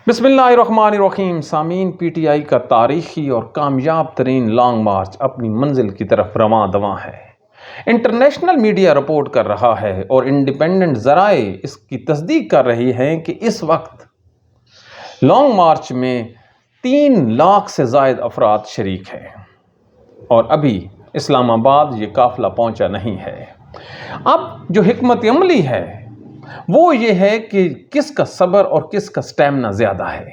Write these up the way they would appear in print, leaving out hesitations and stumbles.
بسم اللہ الرحمن الرحیم. سامعین، پی ٹی آئی کا تاریخی اور کامیاب ترین لانگ مارچ اپنی منزل کی طرف رواں دواں ہے. انٹرنیشنل میڈیا رپورٹ کر رہا ہے اور انڈیپینڈنٹ ذرائع اس کی تصدیق کر رہی ہیں کہ اس وقت لانگ مارچ میں 3 لاکھ سے زائد افراد شریک ہیں اور ابھی اسلام آباد یہ قافلہ پہنچا نہیں ہے. اب جو حکمت عملی ہے وہ یہ ہے کہ کس کا صبر اور کس کا سٹیمنا زیادہ ہے.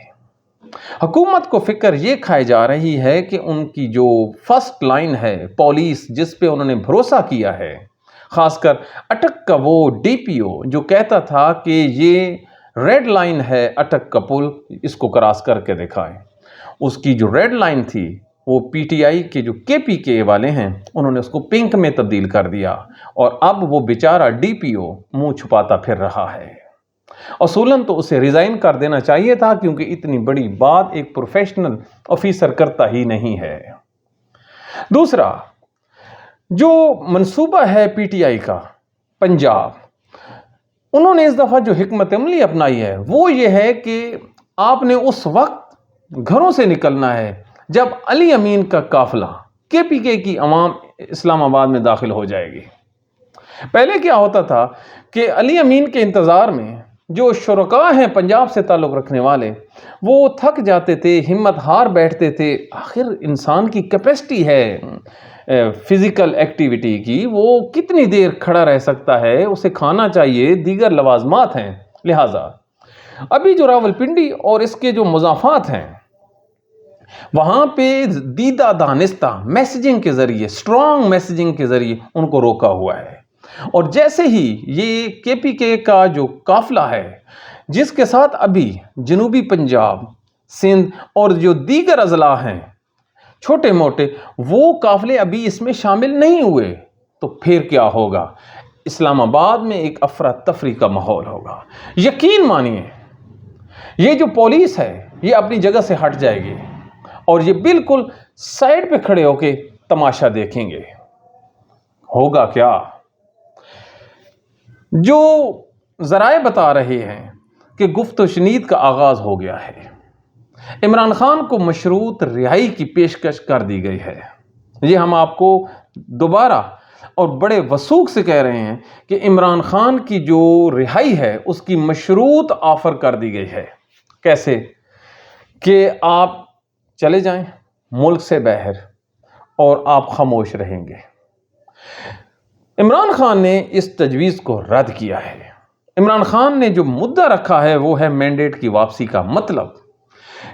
حکومت کو فکر یہ کھائی جا رہی ہے کہ ان کی جو فرسٹ لائن ہے پولیس، جس پہ انہوں نے بھروسہ کیا ہے، خاص کر اٹک کا وہ ڈی پی او جو کہتا تھا کہ یہ ریڈ لائن ہے اٹک کا پل، اس کو کراس کر کے دکھائیں. اس کی جو ریڈ لائن تھی وہ پی ٹی آئی کے جو کے پی کے والے ہیں انہوں نے اس کو پنک میں تبدیل کر دیا اور اب وہ بیچارہ ڈی پی او منہ چھپاتا پھر رہا ہے. اصولاً تو اسے ریزائن کر دینا چاہیے تھا، کیونکہ اتنی بڑی بات ایک پروفیشنل آفیسر کرتا ہی نہیں ہے. دوسرا جو منصوبہ ہے پی ٹی آئی کا پنجاب، انہوں نے اس دفعہ جو حکمت عملی اپنائی ہے وہ یہ ہے کہ آپ نے اس وقت گھروں سے نکلنا ہے جب علی امین کا قافلہ کے پی کے کی عوام اسلام آباد میں داخل ہو جائے گی. پہلے کیا ہوتا تھا کہ علی امین کے انتظار میں جو شرکاء ہیں پنجاب سے تعلق رکھنے والے، وہ تھک جاتے تھے، ہمت ہار بیٹھتے تھے. آخر انسان کی کیپیسٹی ہے فزیکل ایکٹیویٹی کی، وہ کتنی دیر کھڑا رہ سکتا ہے، اسے کھانا چاہیے، دیگر لوازمات ہیں. لہٰذا ابھی جو راولپنڈی اور اس کے جو مضافات ہیں وہاں پہ دیدہ دانستہ میسیجنگ کے ذریعے، اسٹرانگ میسیجنگ کے ذریعے ان کو روکا ہوا ہے. اور جیسے ہی یہ کے پی کے کا جو قافلہ ہے جس کے ساتھ ابھی جنوبی پنجاب، سندھ اور جو دیگر اضلاع ہیں چھوٹے موٹے، وہ قافلے ابھی اس میں شامل نہیں ہوئے، تو پھر کیا ہوگا؟ اسلام آباد میں ایک افراتفری کا ماحول ہوگا. یقین مانیے یہ جو پولیس ہے یہ اپنی جگہ سے ہٹ جائے گی اور یہ بالکل سائڈ پہ کھڑے ہو کے تماشا دیکھیں گے. ہوگا کیا؟ جو ذرائع بتا رہے ہیں کہ گفت و شنید کا آغاز ہو گیا ہے. عمران خان کو مشروط رہائی کی پیشکش کر دی گئی ہے. یہ ہم آپ کو دوبارہ اور بڑے وثوق سے کہہ رہے ہیں کہ عمران خان کی جو رہائی ہے اس کی مشروط آفر کر دی گئی ہے. کیسے؟ کہ آپ چلے جائیں ملک سے باہر اور آپ خاموش رہیں گے. عمران خان نے اس تجویز کو رد کیا ہے. عمران خان نے جو مدعا رکھا ہے وہ ہے مینڈیٹ کی واپسی کا. مطلب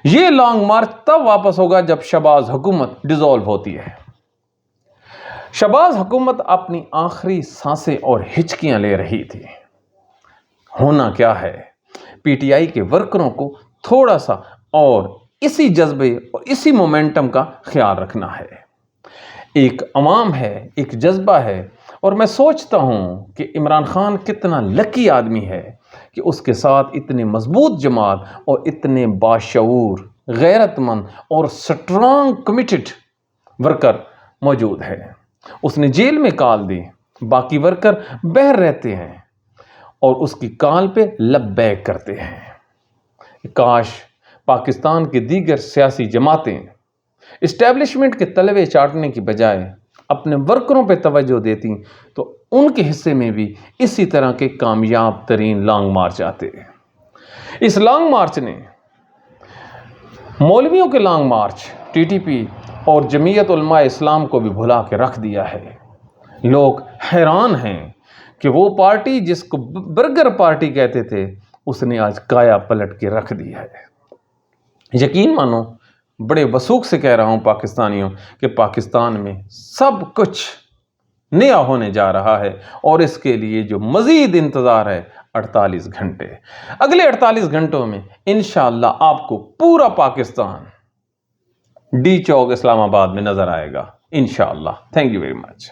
یہ لانگ مارچ تب واپس ہوگا جب شہباز حکومت ڈیزالو ہوتی ہے. شہباز حکومت اپنی آخری سانسیں اور ہچکیاں لے رہی تھی. ہونا کیا ہے؟ پی ٹی آئی کے ورکروں کو تھوڑا سا اور اسی جذبے اور اسی مومنٹم کا خیال رکھنا ہے. ایک عوام ہے، ایک جذبہ ہے، اور میں سوچتا ہوں کہ عمران خان کتنا لکی آدمی ہے کہ اس کے ساتھ اتنے مضبوط جماعت اور اتنے باشعور، غیرت مند اور سٹرانگ کمیٹڈ ورکر موجود ہے. اس نے جیل میں کال دی، باقی ورکر باہر رہتے ہیں اور اس کی کال پہ لبیک کرتے ہیں. کاش پاکستان کے دیگر سیاسی جماعتیں اسٹیبلشمنٹ کے تلوے چاٹنے کی بجائے اپنے ورکروں پہ توجہ دیتی تو ان کے حصے میں بھی اسی طرح کے کامیاب ترین لانگ مارچ آتے. اس لانگ مارچ نے مولویوں کے long march, T T P اور جمعیت علماء اسلام کو بھی بھلا کے رکھ دیا ہے. لوگ حیران ہیں کہ وہ پارٹی جس کو برگر پارٹی کہتے تھے اس نے آج کایا پلٹ کے رکھ دی ہے. یقین مانو، بڑے وثوق سے کہہ رہا ہوں پاکستانیوں کہ پاکستان میں سب کچھ نیا ہونے جا رہا ہے اور اس کے لیے جو مزید انتظار ہے 48 گھنٹے. اگلے 48 گھنٹوں میں انشاءاللہ آپ کو پورا پاکستان ڈی چوک اسلام آباد میں نظر آئے گا انشاءاللہ. Thank you very much.